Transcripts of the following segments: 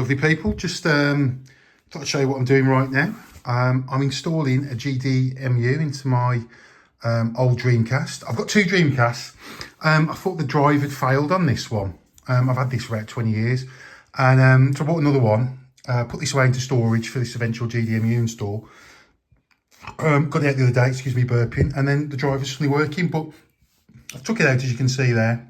lovely people. Just thought I'd show you what I'm doing right now. I'm installing a GDEmu into my old Dreamcast. I've got two Dreamcasts. I thought the drive had failed on this one. I've had this for about 20 years. And so I bought another one, put this away into storage for this eventual GDEmu install. Got it out the other day, excuse me burping, and then the drive is fully working, but I took it out as you can see there.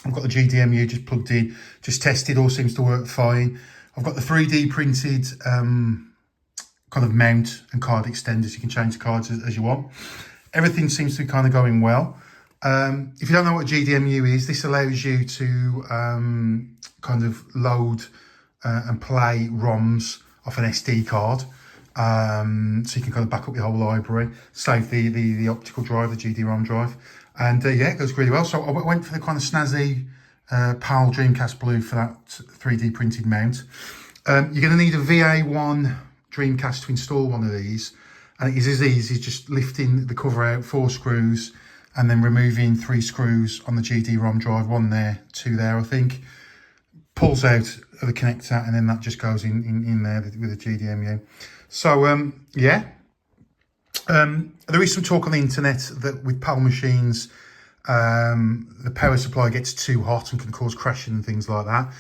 I've got the GDEmu just plugged in, just tested, all seems to work fine. I've got the 3D printed kind of mount and card extenders. You can change the cards as you want. Everything seems to be kind of going well. If you don't know what GDEmu is, this allows you to kind of load and play ROMs off an SD card. So you can kind of back up your whole library, save the optical drive, the GD-ROM drive. And yeah, it goes really well. So I went for the kind of snazzy PAL Dreamcast Blue for that 3D printed mount. You're going to need a VA1 Dreamcast to install one of these. And it is as easy as just lifting the cover out, 4 screws, and then removing 3 screws on the GD-ROM drive, 1 there, 2 there, I think. Pulls out of the connector, and then that just goes in there with the GDEmu. So yeah. There is some talk on the internet that with PAL machines, the power supply gets too hot and can cause crashing and things like that.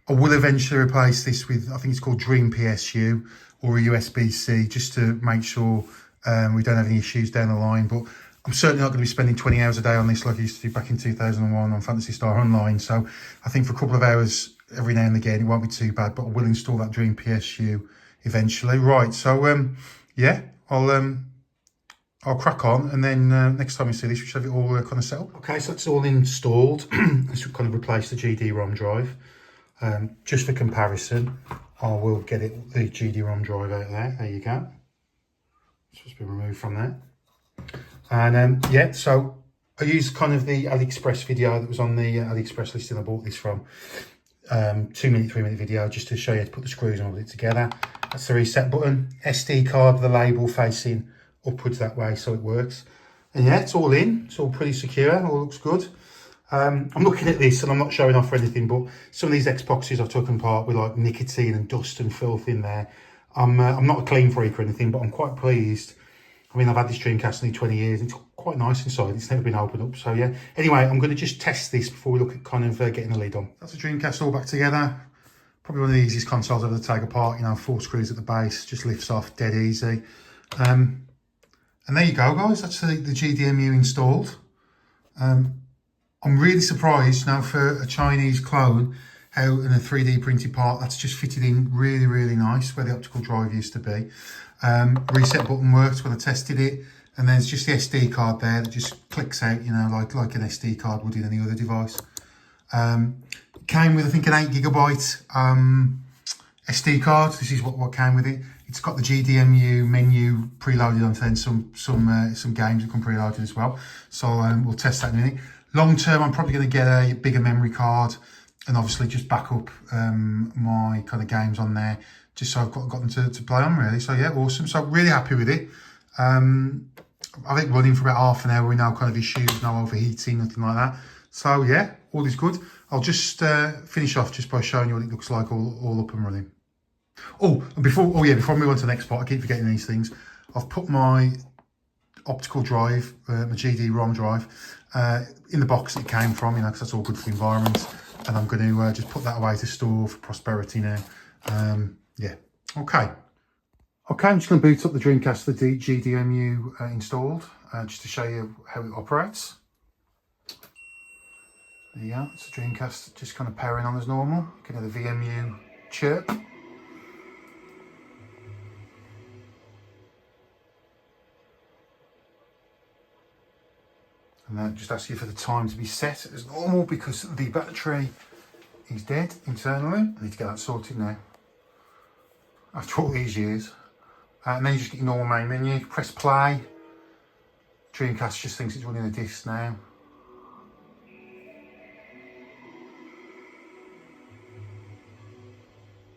I will eventually replace this with, I think it's called DreamPSU or a USB-C, just to make sure we don't have any issues down the line. But I'm certainly not going to be spending 20 hours a day on this like I used to do back in 2001 on Phantasy Star Online. So I think for a couple of hours every now and again, it won't be too bad, but I will install that DreamPSU eventually. Right, so yeah, I'll crack on, and then next time you see this, we should have it all kind of set up. Okay, so it's all installed. This will kind of replace the GD-ROM drive. Just for comparison, I will get the GD-ROM drive out there. There you go. It's supposed to be removed from there. And yeah, so I used kind of the AliExpress video that was on the AliExpress listing I bought this from. 2-minute, 3-minute video just to show you how to put the screws and all it together. That's the reset button. SD card with the label facing upwards that way, so it works. And yeah, it's all in. It's all pretty secure. All looks good. I'm looking at this, and I'm not showing off or anything, but some of these Xboxes I've taken apart with like nicotine and dust and filth in there. I'm not a clean freak or anything, but I'm quite pleased. I mean, I've had this Dreamcast nearly 20 years. It's quite nice inside. It's never been opened up. So yeah. Anyway, I'm going to just test this before we look at kind of getting the lid on. That's the Dreamcast all back together. Probably one of the easiest consoles ever to take apart. You know, 4 screws at the base, just lifts off dead easy. And there you go, guys. That's the GDEmu installed. I'm really surprised now for a Chinese clone how in a 3D printed part that's just fitted in really, really nice where the optical drive used to be. Reset button works when I tested it, and there's just the SD card there that just clicks out, you know, like an SD card would in any other device. Came with, I think, an 8GB SD card. This is what came with it. It's got the GDEmu menu preloaded onto then some games that come preloaded as well. So we'll test that in a minute. Long term, I'm probably going to get a bigger memory card and obviously just back up my kind of games on there, just so I've got them to play on really. So yeah, awesome. So really happy with it. I think running for about half an hour, we no kind of issues, no overheating, nothing like that. So yeah, all is good. I'll just finish off just by showing you what it looks like all up and running. Before we move on to the next part, I keep forgetting these things. I've put my optical drive, my GD-ROM drive, in the box it came from, you know, because that's all good for the environment. And I'm going to just put that away to store for prosperity now. Yeah, okay. Okay, I'm just going to boot up the Dreamcast, the GDEmu installed, just to show you how it operates. There you go, it's the Dreamcast just kind of powering on as normal. You can hear the VMU chirp. And then just ask you for the time to be set as normal because the battery is dead internally. I need to get that sorted now. After all these years. And then you just get your normal main menu, press play. Dreamcast just thinks it's running a disc now.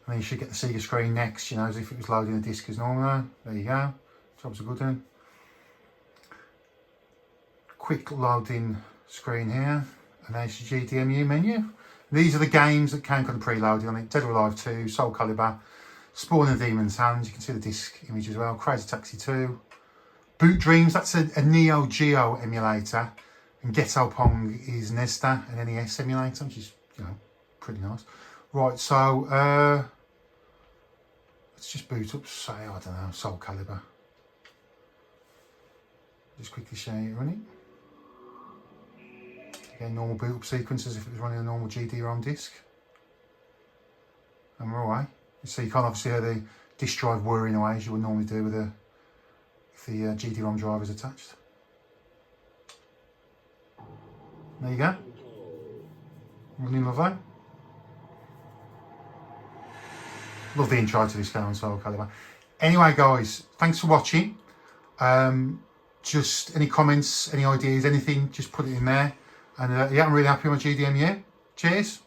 And then you should get the Sega screen next, you know, as if it was loading a disc as normal. There you go. Job's a good one. Quick loading screen here. And there's your GDEmu menu. These are the games that came kind of preloaded on it. Dead or Alive 2, Soul Calibur, Spawn and Demon's Hands. You can see the disc image as well. Crazy Taxi 2. Boot Dreams, that's a Neo Geo emulator. And Ghetto Pong is Nesta, an NES emulator, which is, you know, pretty nice. Right, so let's just boot up, say, I don't know, Soul Calibur. Just quickly show you it running. Again, normal boot up sequence as if it was running a normal GD-ROM disc. And we're away. So you can't obviously hear the disk drive whirring away as you would normally do with if the GD-ROM driver is attached. There you go. Running lovely. Love the intro to this game on Soul Calibur. Anyway, guys, thanks for watching. Just any comments, any ideas, anything, just put it in there. And yeah, I'm really happy with my GDEmu. Cheers.